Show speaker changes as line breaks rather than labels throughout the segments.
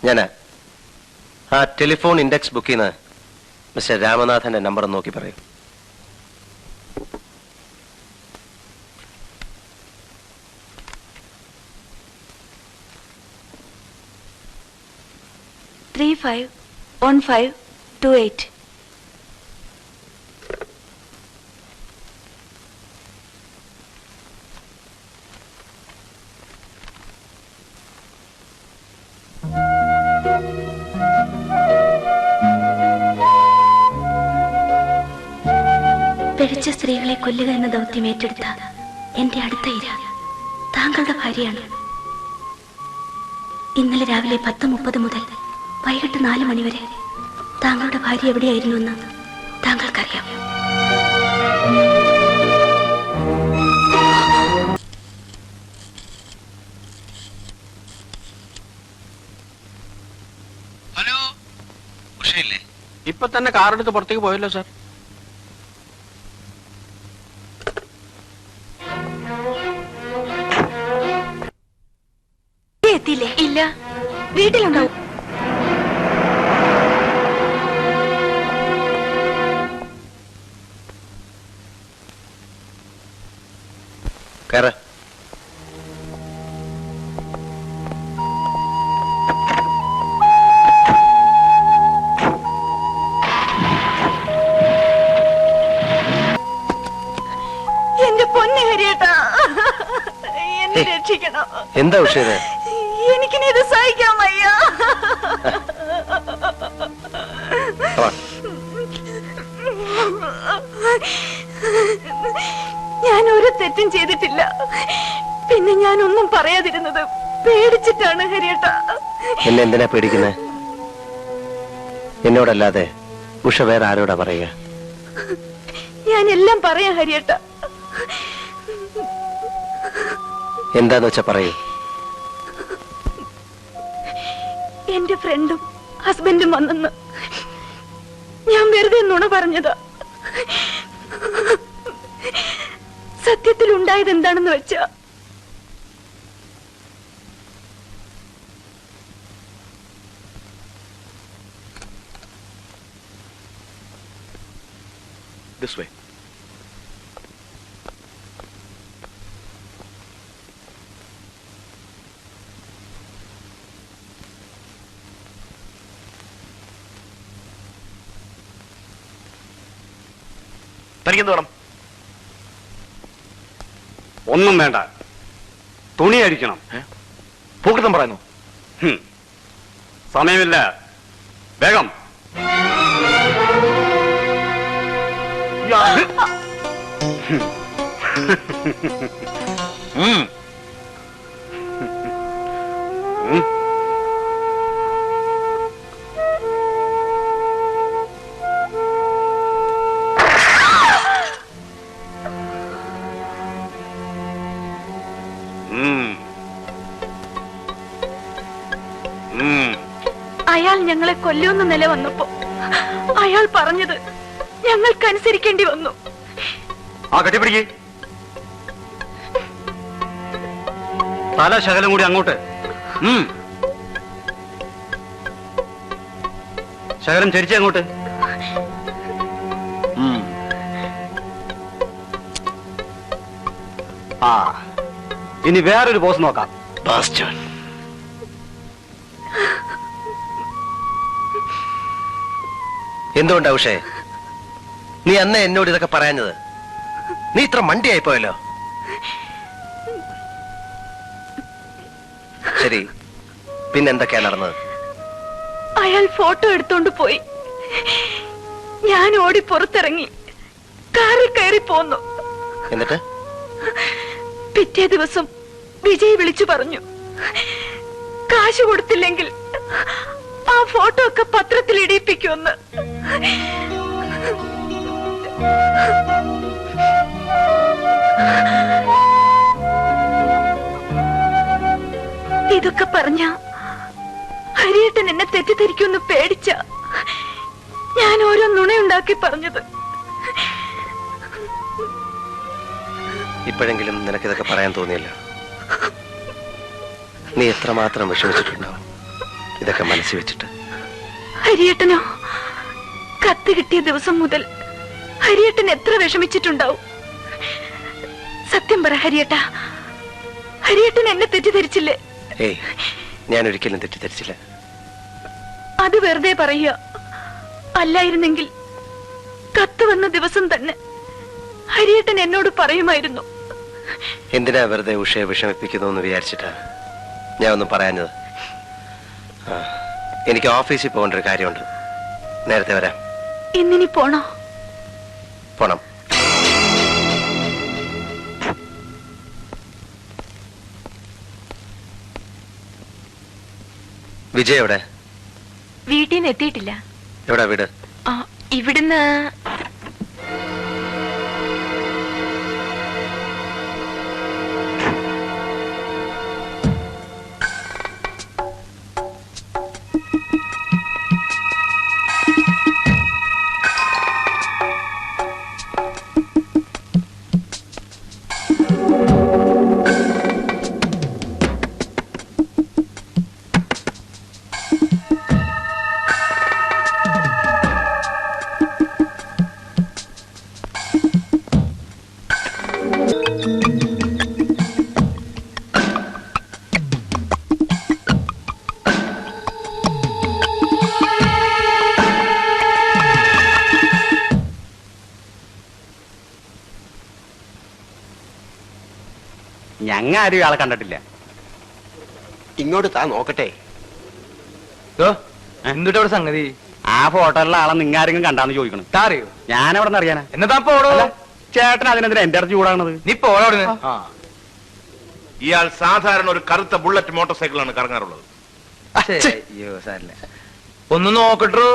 ഞാനാ. ആ telephone index ബുക്കിൽ നിന്ന് മിസ്റ്റർ രാമനാഥന്റെ നമ്പർ നോക്കി പറയൂ.
Three 51528. പിഴച്ച സ്ത്രീകളെ കൊല്ലുക എന്ന ദൗത്യം ഏറ്റെടുത്ത എന്റെ അടുത്ത ഇര താങ്കളുടെ ഭാര്യയാണ്. ഇന്നലെ രാവിലെ 10:30 മുതൽ വൈകിട്ട് 4 മണി വരെ താങ്കളുടെ ഭാര്യ എവിടെയായിരുന്നു എന്ന് താങ്കൾക്കറിയാം.
ഹലോ, ഉഷയില്ലേ?
ഇപ്പൊ തന്നെ കാറെടുത്ത് പുറത്തേക്ക് പോയല്ലോ സാർ.
എത്തിയില്ലേ? ഇല്ല, വീട്ടിലുണ്ടാവും.
കയറ.
എന്റെ പൊന്നു ഹരിയേട്ടാ, എന്നെ രക്ഷിക്കണം.
എന്താ ഉഷയത്?
എനിക്കിനി ഇത് സഹിക്കാൻ വയ്യ. ഞാൻ ഒരു തെറ്റും ചെയ്തിട്ടില്ല. പിന്നെ ഞാൻ ഒന്നും പറയാതിരുന്നത് പേടിച്ചിട്ടാണ് ഹരിയേട്ടാ.
എന്നെ എന്തിനാ പേടിക്കുന്നത്? എന്നോടല്ലാതെ ഉഷ വേറെ ആരോടാ പറയുക?
ഞാൻ എല്ലാം പറയാം ഹരിയേട്ടാ.
എന്താന്ന് വെച്ചാ പറയൂ.
എന്റെ ഫ്രണ്ടും ഹസ്ബൻഡും വന്നെന്ന് ഞാൻ വെറുതെ നുണ പറഞ്ഞതാ. സത്യത്തിൽ ഉണ്ടായത് എന്താണെന്ന് വെച്ചാ,
This way.
തനിക്കെന്ത് വേണം? ഒന്നും വേണ്ട, തുണി അടിക്കണം. പൂക്കൃതം പറയുന്നു. സമയമില്ല, വേഗം.
അയാൾ ഞങ്ങളെ കൊല്ലുമെന്ന നില വന്നപ്പോ അയാൾ പറഞ്ഞത് ഞങ്ങൾക്കനുസരിക്കേണ്ടി വന്നു.
ആ കെട്ടിപ്പിടിക്ക്. തല ശകലം കൂടി അങ്ങോട്ട്. ശകലം ചരിച്ചേ അങ്ങോട്ട്. ആ, ഇനി വേറൊരു പോസ് നോക്കാം.
എന്തുകൊണ്ടാ ഉഷേ നീ അന്ന് എന്നോട് ഇതൊക്കെ പറയാഞ്ഞത്? നീ ഇത്ര മണ്ടിയായിപ്പോയല്ലോ. ശരി, പിന്നെന്തൊക്കെയാ നടന്നത്?
അയാൾ ഫോട്ടോ എടുത്തോണ്ട് പോയി. ഞാൻ ഓടി പുറത്തിറങ്ങി കാറിൽ കയറി പോന്നു.
എന്നിട്ട്
പിറ്റേ ദിവസം വിജയ് വിളിച്ചു പറഞ്ഞു, കാശ് കൊടുത്തില്ലെങ്കിൽ ആ ഫോട്ടോ ഒക്കെ പത്രത്തിൽ ഇടിയിപ്പിക്കുമെന്ന്. ഇതൊക്കെ പറഞ്ഞ ഹരിയേട്ടൻ എന്നെ തെറ്റിദ്ധരിക്കുമെന്ന് പേടിച്ച ഞാൻ ഓരോ നുണയുണ്ടാക്കി പറഞ്ഞത്.
ഇപ്പോഴെങ്കിലും നിനക്കിതൊക്കെ പറയാൻ തോന്നിയല്ലോ. നീ എത്രമാത്രം വിഷമിച്ചിട്ടുണ്ടാവും. ഇതൊക്കെ മനസ്സിൽ വെച്ചിട്ട്?
ഹരിയേട്ടനോ? കത്ത് കിട്ടിയ ദിവസം മുതൽ ഹരിയേട്ടൻ എത്ര വിഷമിച്ചിട്ടുണ്ടാവും. സത്യം പറ ഹരിയേട്ട, ഹരിയേട്ടൻ എന്നെ തെറ്റിദ്ധരിച്ചില്ലേ?
ഏയ്, ഞാൻ ഒരിക്കലും തെറ്റിദ്ധരിച്ചില്ല.
അത് വെറുതെ പറയുക. അല്ലായിരുന്നെങ്കിൽ കത്ത് വന്ന ദിവസം തന്നെ ഹരിയേട്ടൻ എന്നോട് പറയുമായിരുന്നു.
എന്തിനാ വെറുതെ ഉഷയെ വിഷമിപ്പിക്കുന്നു എന്ന് വിചാരിച്ചിട്ടാ ഞാൻ ഒന്നും പറയാഞ്ഞത്. എനിക്ക് ഓഫീസിൽ പോകേണ്ട ഒരു കാര്യമുണ്ട്. നേരത്തെ വരാം.
ഇന്നിനി പോണോ?
പോണം. വിജയ് എവിടെ?
വീട്ടിൽ നിന്ന് എത്തിയിട്ടില്ല.
എവിടാ വീട്?
ഇവിടുന്ന്
ഞങ്ങ ആരും ഇയാളെ കണ്ടിട്ടില്ല.
ഇങ്ങോട്ട് താ നോക്കട്ടെ.
എന്തുട്ടാ ഇവിടെ സംഗതി?
ആ ഫോട്ടോയിലുള്ള ആളെ നിങ്ങൾ ആരെങ്കിലും കണ്ടാന്ന് ചോദിക്കണം.
അറിയോ?
ഞാൻ എവിടെ നിന്ന് അറിയാനാ?
എന്നതാ പോടോ?
ചേട്ടൻ അതിനെന്തിനാ എന്റെ അടുത്ത് ചൂടാണത്?
നീ പോടോ അവിടുന്ന്.
ഇയാൾ സാധാരണ ഒരു കറുത്ത ബുള്ളറ്റ് മോട്ടോർ സൈക്കിളാണ് കറങ്ങാറുള്ളത്.
അയ്യോ സാരില്ല, ഒന്ന് നോക്കട്ടോ.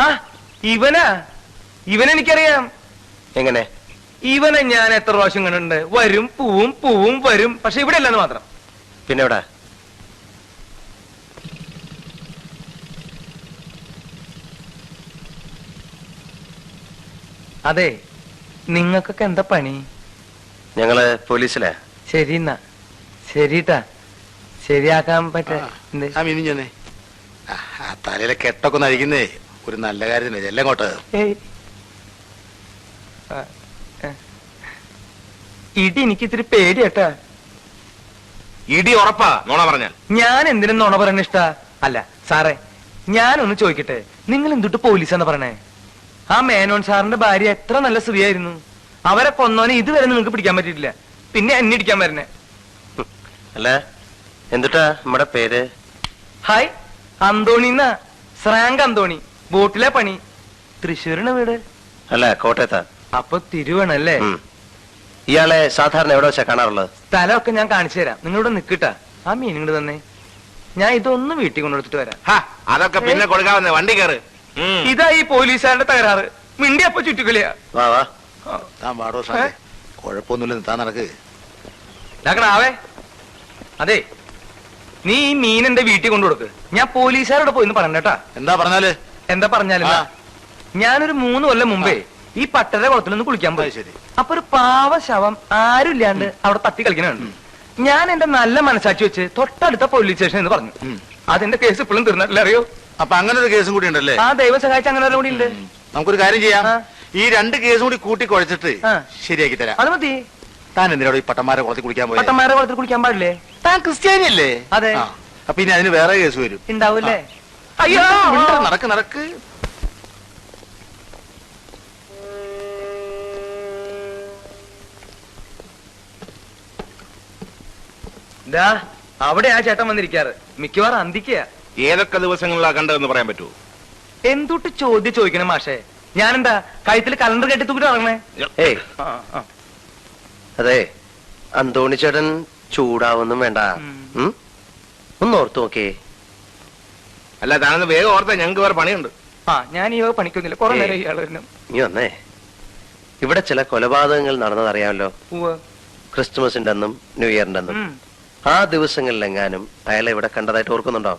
ആ ഇവനാ? ഇവനെനിക്കറിയാം.
എങ്ങനെ?
ഇവനെ ഞാൻ എത്ര പ്രാവശ്യം കണ്ടിട്ടുണ്ട്. വരും പൂവും വരും, പക്ഷെ ഇവിടെ അല്ലെന്ന് മാത്രം.
പിന്നെ എവിടാ?
അതെ, നിങ്ങൾക്കൊക്കെ എന്താ പണി?
ഞങ്ങള് പോലീസിലാ.
ശരി എന്നാ ശരിട്ടാ, ശരിയാക്കാൻ പറ്റേ.
തലയിലെ കെട്ടൊക്കെ ഒന്ന് അഴിക്കുന്നേ ഒരു നല്ല കാര്യത്തിന് എല്ലാം കോട്ട്.
ഇടി എനിക്ക് ഇത്തിരി പേടിയട്ടാ.
ഇടി ഉറപ്പാ നോണ പറഞ്ഞാൽ.
ഞാൻ എന്തിനും നുണ പറയണ ഇഷ്ടാ? അല്ല സാറേ, ഞാനൊന്ന് ചോദിക്കട്ടെ, നിങ്ങൾ എന്തുട്ട് പോലീസാന്ന് പറയണേ? ആ മേനോൻ സാറിന്റെ ഭാര്യ എത്ര നല്ല സ്ത്രീയായിരുന്നു. അവരെ കൊന്നോനെ ഇതുവരെ നിങ്ങൾക്ക് പിടിക്കാൻ പറ്റിയിട്ടില്ല, പിന്നെ എന്നെ ഇടിക്കാൻ വരണേ.
അല്ല, എന്തുട്ടാ നമ്മുടെ പേര്?
ഹായ്, അന്തോണിന്നാ. ശ്രാങ്ക് അന്തോണി. ബോട്ടിലെ പണി. തൃശ്ശൂരിന് വീട്.
അല്ല, കോട്ടയത്താ.
അപ്പൊ തിരുവണല്ലേ?
ഇയാളെ സാധാരണ എവിടെ വെച്ചാ കാണാറുള്ളത്?
സ്ഥലമൊക്കെ ഞാൻ കാണിച്ചു തരാം. നിങ്ങളിവിടെ നിക്കട്ടാ. ആ മീൻ ഇങ്ങോട്ട് തന്നെ. ഞാൻ ഇതൊന്നും വീട്ടിൽ കൊണ്ടുകൊടുത്തിട്ട് വരാം.
അതൊക്കെ പിന്നെ കൊടുക്കാവുന്ന വണ്ടി കയറ്.
ഇതാ ഈ പോലീസുകാരുടെ തകരാറ്. മിണ്ടി അപ്പൊ ചുറ്റിക്കളിയാ.
വാ വാ.
താൻ പാടോ കുഴപ്പമൊന്നുമില്ല, താൻ നടക്ക്.
ആവേ. അതെ, നീ ഈ മീൻ എന്റെ വീട്ടിൽ കൊണ്ടുകൊടുക്ക്. ഞാൻ പോലീസുകാരോട് പോയിന്ന് പറഞ്ഞേട്ടാ.
എന്താ പറഞ്ഞാല്?
എന്താ പറഞ്ഞാലും ഞാനൊരു 3 കൊല്ലം മുമ്പേ ഈ പട്ടര കുളത്തിലൊന്ന് കുളിക്കാൻ പോയി.
ശരി.
അപ്പൊ ഒരു പാവ ശവം ആരും ഇല്ലാണ്ട് അവിടെ തട്ടി കളിക്കണുണ്ട്. ഞാൻ എന്റെ നല്ല മനസാക്ഷി വെച്ച് തൊട്ടടുത്ത പോലീസ് സ്റ്റേഷൻ എന്ന് പറഞ്ഞു. അതിന്റെ കേസ് ഇപ്പോഴും തീർന്നിട്ടില്ല, അറിയോ?
അപ്പൊ അങ്ങനെ ഒരു കേസും കൂടി ഉണ്ടല്ലേ?
ആ, ദൈവം സഹായിച്ച അങ്ങനെ ഒരു കൂടി ഉണ്ട്.
നമുക്കൊരു കാര്യം ചെയ്യാം. ഈ 2 കേസും കൂടി കൂട്ടി കുഴച്ചിട്ട് ശരിയാക്കി തരാം.
അത് മതി.
താൻ എന്തിനാ ഈ പട്ടന്മാരെ കുളത്തിൽ കുളിക്കാൻ പോയി?
പട്ടന്മാരെ കുളത്തിൽ കുളിക്കാൻ പാടില്ലേ?
താൻ ക്രിസ്ത്യാനി അല്ലേ?
അതെ.
അപ്പൊ ഇനി അതിന് വേറെ കേസ് വരും.
ഉണ്ടാവൂല്ലേ? അയ്യോ,
നടക്ക് നടക്ക്.
അവിടെ ആ ചേട്ടൻ വന്നിരിക്കാറ്. മിക്കവാറും അന്തിക്കുക.
ഏതൊക്കെ ദിവസങ്ങളിലാ കണ്ടതെന്ന് പറയാൻ പറ്റുമോ?
എന്തുട്ട് ചോദിക്കണം മാഷേ? ഞാനെന്താ കഴുത്തിൽ കലണ്ടർ കെട്ടി തൂക്കിട്ട് ഇറങ്ങണേ?
ഏയ്, അതെ, അന്തോണി ചേട്ടൻ ചൂടാവൊന്നും വേണ്ട. ഒന്ന് ഓർത്തു നോക്കേ.
അല്ല, താനൊന്ന് വേഗം ഓർത്താ, ഞങ്ങൾക്ക് വേറെ പണിയുണ്ട്.
ഞാൻ ഈ പണിക്കൊന്നുമില്ല. കുറെ നേരം ഇയാള്
നീ വന്നേ. ഇവിടെ ചില കൊലപാതകങ്ങൾ നടന്നതറിയാമല്ലോ. ക്രിസ്തുമസിന്റെ അന്നും ന്യൂ ഇയറിന്റെ അന്നും. ആ ദിവസങ്ങളിലെങ്ങാനും അയാളെ ഇവിടെ കണ്ടതായിട്ട് ഓർക്കുന്നുണ്ടോ?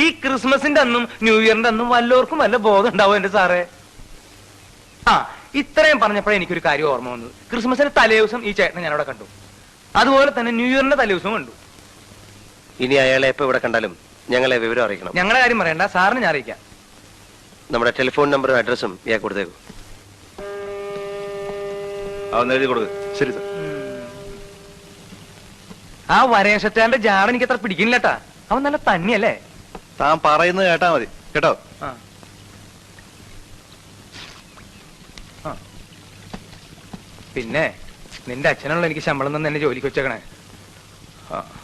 ഈ ക്രിസ്മസിന്റെ അന്നും ന്യൂ ഇയറിന്റെ അന്നും വല്ലവർക്കും വല്ല ബോധം ഉണ്ടാവും എന്റെ സാറേ. ഇത്രയും പറഞ്ഞപ്പോഴേ എനിക്കൊരു കാര്യം ഓർമ്മ വന്നത്. ക്രിസ്മസിന്റെ തലേ ദിവസം ഈ ചേട്ടനെ ഞാനവിടെ കണ്ടു. അതുപോലെ തന്നെ ന്യൂ ഇയറിന്റെ തലേ ദിവസം കണ്ടു.
ഇനി അയാളെ എപ്പോ ഇവിടെ കണ്ടാലും ഞങ്ങളെ വിവരം അറിയിക്കണം.
ഞങ്ങളുടെ കാര്യം പറയണ്ട, സാറിന് ഞാൻ അറിയിക്കാം.
നമ്മുടെ ടെലിഫോൺ നമ്പറും അഡ്രസ്സും ഇയാൾ കൊടുത്തേക്കും.
അതൊന്ന് എഴുതി കൊടുക്ക്. ശരി സാർ.
ആ വരേഷറ്റാന്റെ ജാട എനിക്ക് അത്ര പിടിക്കുന്നില്ലട്ടാ. അവൻ നല്ല തന്നെയല്ലേ?
താൻ പറയുന്നത് കേട്ടാ മതി കേട്ടോ.
ആ. ആ. പിന്നെ നിന്റെ അച്ഛനുള്ള എനിക്ക് ശമ്പളം തന്നെ എന്നെ ജോലിക്ക് വെച്ചേക്കണേ. ആ